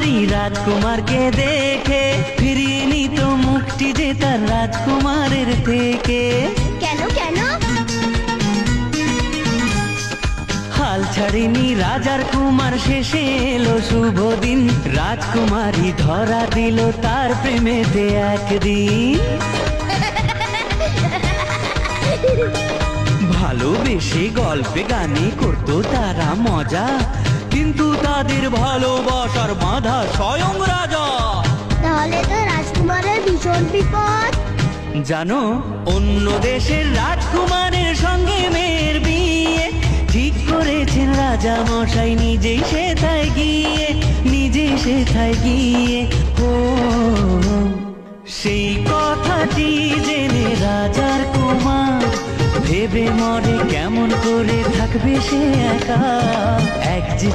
সুন্দরী রাজকুমারকে দেখে ফিরিয়ে নিত মুখটি যে তার রাজকুমারের থেকে। কেন কেন? হাল ছাড়িনি রাজার কুমার, শেষে এলো শুভ দিন। রাজকুমারী ধরা দিল তার প্রেমেতে একদিন। ভালোবেসে গল্পে গানে করতো তারা মজা, কিন্তু তাদের ভালোবাসার বাঁধা স্বয়ং রাজা। তাহলে তো রাজকুমারের ভীষণ বিপদ। জানো, অন্য দেশের রাজকুমারের সঙ্গে মেয়ের বিয়ে ঠিক করেছেন রাজা মশাই, নিজেই সেথায় গিয়ে। ও সেই কথাটি জেনে রাজার কুমার ভেবে মরে কেমন করে থাকবে সে একা। এক যে